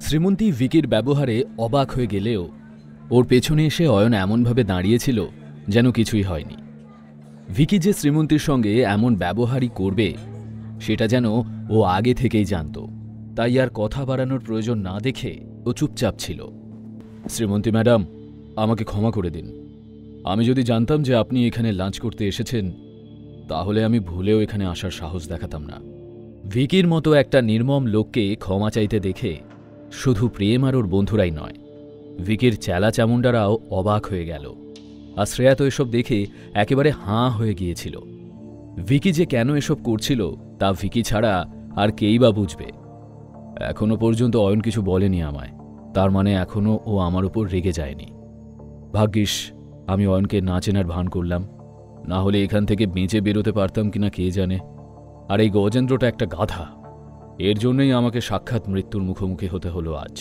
শ্রীমন্তী ভিকির ব্যবহারে অবাক হয়ে গেলেও ওর পেছনে এসে অয়ন এমনভাবে দাঁড়িয়েছিল যেন কিছুই হয়নি। ভিকি যে শ্রীমন্তীর সঙ্গে এমন ব্যবহারই করবে সেটা যেন ও আগে থেকেই জানত, তাই আর কথা বাড়ানোর প্রয়োজন না দেখে ও চুপচাপ ছিল। শ্রীমন্তী ম্যাডাম, আমাকে ক্ষমা করে দিন। আমি যদি জানতাম যে আপনি এখানে লাঞ্চ করতে এসেছেন তাহলে আমি ভুলেও এখানে আসার সাহস দেখাতাম না। ভিকির মতো একটা নির্মম লোককে ক্ষমা চাইতে দেখে শুধু প্রেম আর ওর বন্ধুরাই নয়, ভিকির চেলা চামুন্ডারাও অবাক হয়ে গেল। আর শ্রেয়া তো এসব দেখে একেবারে হাঁ হয়ে গিয়েছিল। ভিকি যে কেন এসব করছিল তা ভিকি ছাড়া আর কেই বা বুঝবে। এখনো পর্যন্ত অয়ন কিছু বলেনি আমায়, তার মানে এখনো ও আমার উপর রেগে যায়নি। ভাগ্যিস আমি অয়নকে না চেনার ভান করলাম, না হলে এখান থেকে বেঁচে বেরোতে পারতাম কিনা কে জানে। আর এই গজেন্দ্রটা একটা গাধা, এর জন্যই আমাকে সাক্ষাৎ মৃত্যুর মুখোমুখি হতে হলো আজ।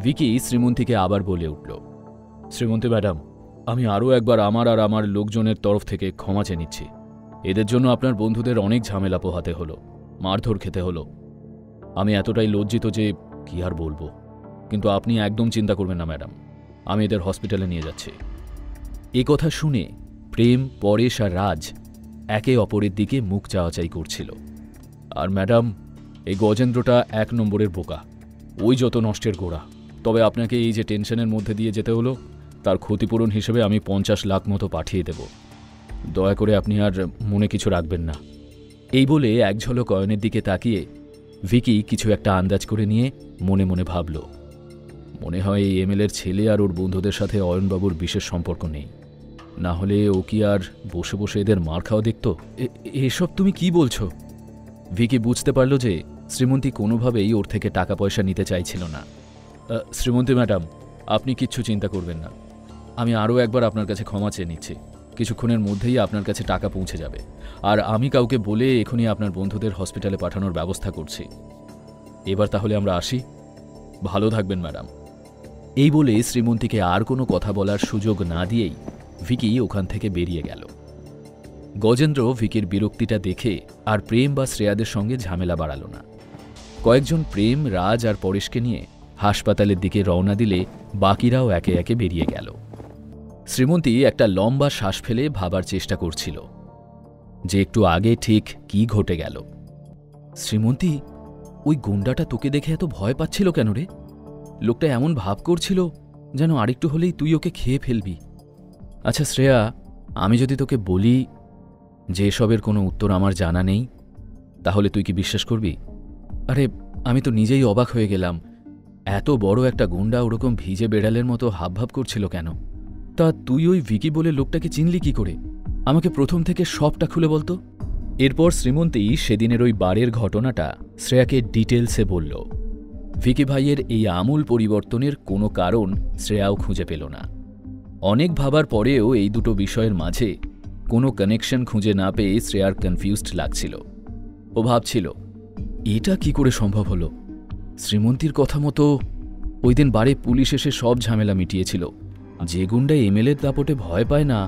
ভিকি শ্রীমন্তীকে আবার বলে উঠল, শ্রীমন্তী ম্যাডাম, আমি আরও একবার আমার আর আমার লোকজনের তরফ থেকে ক্ষমা চেয়ে নিচ্ছি। এদের জন্য আপনার বন্ধুদের অনেক ঝামেলা পোহাতে হলো, মারধর খেতে হলো। আমি এতটাই লজ্জিত যে কি আর বলবো, কিন্তু আপনি একদম চিন্তা করবেন না ম্যাডাম, আমি এদের হসপিটালে নিয়ে যাচ্ছি। এ কথা শুনে প্রেম, পরেশ আর রাজ একে অপরের দিকে মুখ চাওয়াচাই করছিল। আর ম্যাডাম, এই গজেন্দ্রটা 1 নম্বরের বোকা, ওই যত নষ্টের গোড়া। তবে আপনাকে এই যে টেনশনের মধ্যে দিয়ে যেতে হলো তার ক্ষতিপূরণ হিসেবে আমি 50 লাখ মতো পাঠিয়ে দেব। দয়া করে আপনি আর মনে কিছু রাখবেন না। এই বলে এক ঝলক অয়নের দিকে তাকিয়ে ভিকি কিছু একটা আন্দাজ করে নিয়ে মনে মনে ভাবল, মনে হয় এই এমএলএর ছেলে আর ওর বন্ধুদের সাথে অয়নবাবুর বিশেষ সম্পর্ক নেই, না হলে ও কি আর বসে বসে এদের মার খাওয়া দেখত। এসব তুমি কি বলছো? ভিকি বুঝতে পারল যে শ্রীমন্তী কোনোভাবেই ওর থেকে টাকা পয়সা নিতে চাইছিল না। শ্রীমন্তী ম্যাডাম, আপনি কিচ্ছু চিন্তা করবেন না, আমি আরও একবার আপনার কাছে ক্ষমা চেয়ে নিচ্ছি। কিছুক্ষণের মধ্যেই আপনার কাছে টাকা পৌঁছে যাবে, আর আমি কাউকে বলে এখনই আপনার বন্ধুদের হসপিটালে পাঠানোর ব্যবস্থা করছি। এবার তাহলে আমরা আসি। ভালো থাকবেন ম্যাডাম। এই বলে শ্রীমন্তীকে আর কোনো কথা বলার সুযোগ না দিয়েই ভিকি ওখান থেকে বেরিয়ে গেল। গজেন্দ্র ভিকির বিরক্তিটা দেখে আর প্রেম বা শ্রেয়াদের সঙ্গে ঝামেলা বাড়াল না। কয়েকজন প্রেম, রাজ আর পরেশকে নিয়ে হাসপাতালের দিকে রওনা দিলে বাকিরাও একে একে বেরিয়ে গেল। শ্রীমন্তী একটা লম্বা শ্বাস ফেলে ভাবার চেষ্টা করছিল যে একটু আগে ঠিক কি ঘটে গেল। শ্রীমন্তী, ওই গুন্ডাটা তোকে দেখে এত ভয় পাচ্ছিল কেন রে? লোকটা এমন ভাব করছিল যেন আরেকটু হলেই তুই ওকে খেয়ে ফেলবি। আচ্ছা শ্রেয়া, আমি যদি তোকে বলি যে এসবের কোনো উত্তর আমার জানা নেই, তাহলে তুই কি বিশ্বাস করবি? আরে আমি তো নিজেই অবাক হয়ে গেলাম, এত বড় একটা গুন্ডা ওরকম ভিজে বেড়ালের মতো হাবভাব করছিল কেন? তা তুই ওই ভিকি বলে লোকটাকে চিনলি কি করে? আমাকে প্রথম থেকে সবটা খুলে বলতো। এরপর শ্রীমন্তী সেদিনের ওই বারের ঘটনাটা শ্রেয়াকে ডিটেলসে বলল। ভিকি ভাইয়ের এই আমূল পরিবর্তনের কোনো কারণ শ্রেয়াও খুঁজে পেল না। অনেক ভাবার পরেও এই দুটো বিষয়ের মাঝে কোনো কানেকশন খুঁজে না পেয়ে শ্রেয়ার কনফিউজড লাগছিল। ও ভাবছিল, এটা কি করে সম্ভব হলো? শ্রীমন্তীর কথা মতো ওই দিন বারে পুলিশ এসে সব ঝামেলা মিটিয়েছিল। যে গুন্ডা এমএলএর দাপটে ভয় পায় না,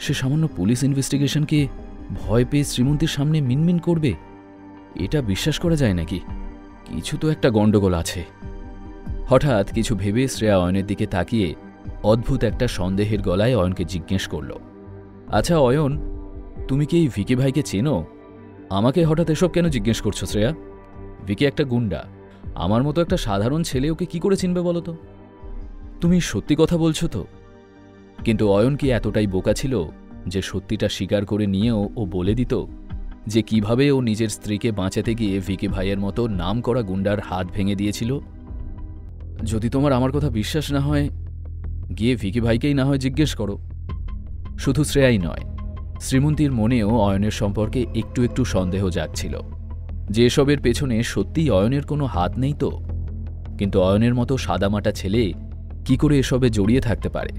সে সামান্য পুলিশ ইনভেস্টিগেশনকে ভয় পেয়ে শ্রীমন্তীর সামনে মিনমিন করবে? এটা বিশ্বাস করা যায় নাকি? কিছু তো একটা গণ্ডগোল আছে। হঠাৎ কিছু ভেবে শ্রেয়া অয়নের দিকে তাকিয়ে অদ্ভুত একটা সন্দেহের গলায় অয়নকে জিজ্ঞেস করল, আচ্ছা অয়ন, তুমি কি এই ভিকি ভাইকে চেনো? আমাকে হঠাৎ এসব কেন জিজ্ঞেস করছো শ্রেয়া? ভিকি একটা গুন্ডা, আমার মতো একটা সাধারণ ছেলে ওকে কি করে চিনবে বলো তো? তুমি সত্যি কথা বলছো তো? কিন্তু অয়ন কি এতটাই বোকা ছিল যে সত্যিটা স্বীকার করে নিয়েও ও বলে দিত যে কিভাবে ও নিজের স্ত্রীকে বাঁচাতে গিয়ে ভিকি ভাইয়ের মতো নাম করা গুন্ডার হাত ভেঙে দিয়েছিল? যদি তোমার আমার কথা বিশ্বাস না হয়, গিয়ে ভিকি ভাইকেই না হয় জিজ্ঞেস করো। শুধু শ্রেয়াই নয়, শ্রীমন্তীর মনেও অয়নের সম্পর্কে একটু একটু সন্দেহ জাগছিল যে এসবের পেছনে সত্যিই অয়নের কোনো হাত নেই তো। কিন্তু অয়নের মতো সাদামাটা ছেলে কি করে এসবে জড়িয়ে থাকতে পারে,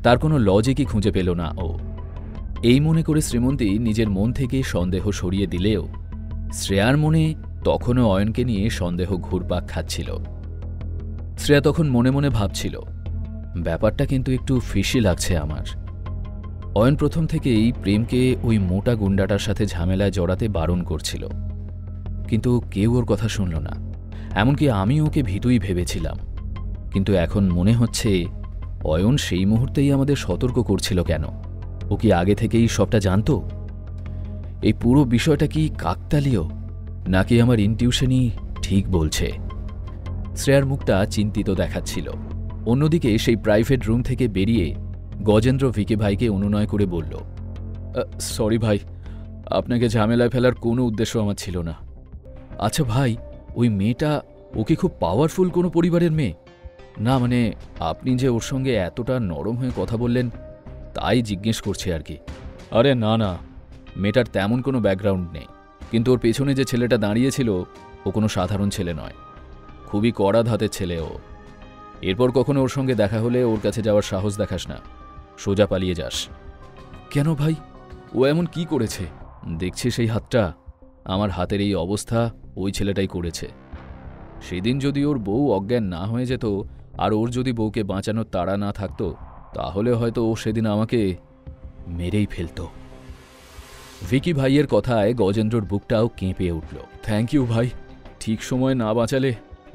তার কোনো লজিকই খুঁজে পেল না ও। এই মনে করে শ্রীমন্তী নিজের মন থেকে সন্দেহ সরিয়ে দিলেও শ্রেয়ার মনে তখনও অয়নকে নিয়ে সন্দেহ ঘুরপাক খাচ্ছিল। শ্রেয়া তখন মনে মনে ভাবছিল, ব্যাপারটা কিন্তু একটু ফিশি লাগছে আমার। অয়ন প্রথম থেকেই প্রেমকে ওই মোটা গুন্ডাটার সাথে ঝামেলায় জড়াতে বারণ করছিল, কিন্তু কেউ ওর কথা শুনল না। এমনকি আমি ওকে ভীতুই ভেবেছিলাম, কিন্তু এখন মনে হচ্ছে অয়ন সেই মুহূর্তেই আমাদের সতর্ক করছিল কেন? ও কি আগে থেকেই সবটা জানতো? এই পুরো বিষয়টা কি কাকতালীয়, নাকি আমার ইনটিউশনই ঠিক বলছে? শ্রেয়ার মুখটা চিন্তিত দেখাচ্ছিল। অন্যদিকে সেই প্রাইভেট রুম থেকে বেরিয়ে গজেন্দ্র ভিকি ভাইকে অনুনয় করে বলল, সরি ভাই, আপনাকে ঝামেলায় ফেলার কোনো উদ্দেশ্য আমার ছিল না। আচ্ছা ভাই, ওই মেয়েটা, ও কি খুব পাওয়ারফুল কোনো পরিবারের মেয়ে? না মানে আপনি যে ওর সঙ্গে এতটা নরম হয়ে কথা বললেন, তাই জিজ্ঞেস করছি আর কি। আরে না না, মেয়েটার তেমন কোনো ব্যাকগ্রাউন্ড নেই, কিন্তু ওর পেছনে যে ছেলেটা দাঁড়িয়েছিল ও কোনো সাধারণ ছেলে নয়, খুবই কড়া ধাতের ছেলে ও। এরপর কখনো ওর সঙ্গে দেখা হলে ওর কাছে যাওয়ার সাহস দেখাস না, সোজা পালিয়ে যাস। কেন ভাই, ও এমন কি করেছে? দেখছি সেই হাতটা, আমার হাতের এই অবস্থা ওই ছেলেটাই করেছে। সেদিন যদি ওর বউ অজ্ঞান না হয়ে যেত আর ওর যদি বউকে বাঁচানোর তাড়া না থাকতো, তাহলে হয়তো ও সেদিন আমাকে মেরেই ফেলত। ভিকি ভাইয়ের কথায় গজেন্দ্রর বুকটাও কেঁপে উঠল। থ্যাংক ইউ ভাই, ঠিক সময় না বাঁচালে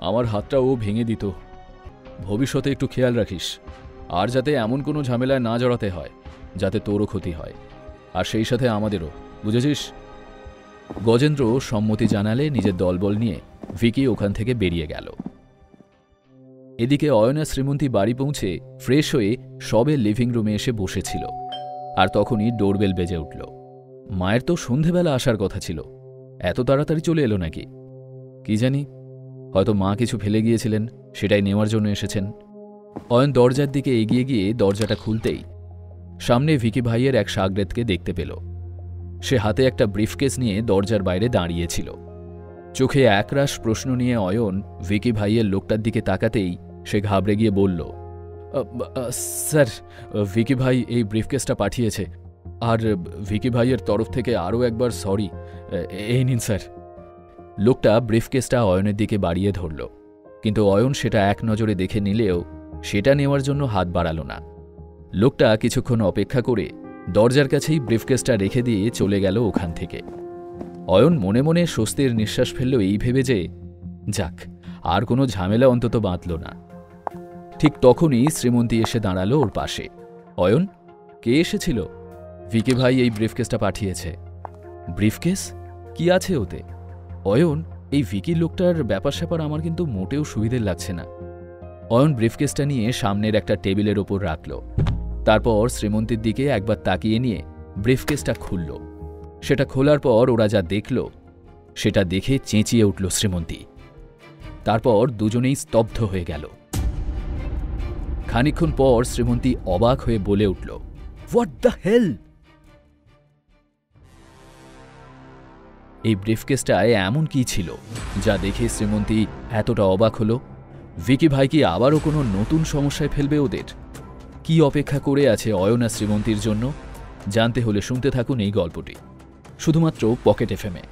আমার হাতটা ও ভেঙে দিত। ভবিষ্যতে একটু খেয়াল রাখিস, আর যাতে এমন কোনো ঝামেলায় না জড়াতে হয় যাতে তোরও ক্ষতি হয়, আর সেই সাথে আমাদেরও, বুঝেছিস? গজেন্দ্র সম্মতি জানালে নিজের দলবল নিয়ে ভিকি ওখান থেকে বেরিয়ে গেল। এদিকে অয়না শ্রীমন্তী বাড়ি পৌঁছে ফ্রেশ হয়ে সবে লিভিং রুমে এসে বসেছিল, আর তখনই ডোরবেল বেজে উঠল। মায়ের তো সন্ধেবেলা আসার কথা ছিল, এত তাড়াতাড়ি চলে এলো নাকি? কি জানি, হয়তো মা কিছু ফেলে গিয়েছিলেন, সেটাই নেওয়ার জন্য এসেছেন। অয়ন দরজার দিকে এগিয়ে গিয়ে দরজাটা খুলতেই সামনে ভিকি ভাইয়ের এক শাগরেদকে দেখতে পেল। সে হাতে একটা ব্রিফকেস নিয়ে দরজার বাইরে দাঁড়িয়েছিল। চোখে একরাশ প্রশ্ন নিয়ে অয়ন ভিকি ভাইয়ের লোকটার দিকে তাকাতেই সে ঘাবড়ে গিয়ে বলল, স্যার, ভিকি ভাই এই ব্রিফকেসটা পাঠিয়েছে, আর ভিকি ভাইয়ের তরফ থেকে আরও একবার সরি। এই নিন স্যার। লোকটা ব্রিফকেসটা অয়নের দিকে বাড়িয়ে ধরল, কিন্তু অয়ন সেটা এক নজরে দেখে নিলেও সেটা নেওয়ার জন্য হাত বাড়াল না। লোকটা কিছুক্ষণ অপেক্ষা করে দরজার কাছেই ব্রিফকেসটা রেখে দিয়ে চলে গেল ওখান থেকে। অয়ন মনে মনে স্বস্তির নিঃশ্বাস ফেলল, এই ভেবে যে যাক, আর কোনো ঝামেলা অন্তত বাঁধল না। ঠিক তখনই শ্রীমন্তী এসে দাঁড়ালো ওর পাশে। অয়ন, কে এসেছিল? ভিকি ভাই এই ব্রিফকেসটা পাঠিয়েছে। ব্রিফকেস? কি আছে ওতে? অয়ন, এই ভিকি লোকটার ব্যাপার স্যাপার আমার কিন্তু মোটেও সুবিধের লাগছে না। অয়ন ব্রিফকেসটা নিয়ে সামনের একটা টেবিলের ওপর রাখল, তারপর শ্রীমন্তীর দিকে একবার তাকিয়ে নিয়ে ব্রিফকেসটা খুলল। সেটা খোলার পর ওরা যা দেখল সেটা দেখে চেঁচিয়ে উঠল শ্রীমন্তী। তারপর দুজনেই স্তব্ধ হয়ে গেল। খানিকক্ষণ পর শ্রীমন্তী অবাক হয়ে বলে উঠল, হোয়াট দ্য হেল? এই ব্রিফকেসটায় এমন কি ছিল যা দেখে শ্রীমন্তী এতটা অবাক হল? ভিকি ভাই কি আবারও কোনো নতুন সমস্যায় ফেলবে ওদের? কি অপেক্ষা করে আছে অয়না শ্রীমন্তীর জন্য? জানতে হলে শুনতে থাকুন এই গল্পটি, শুধুমাত্র পকেট এফএমে।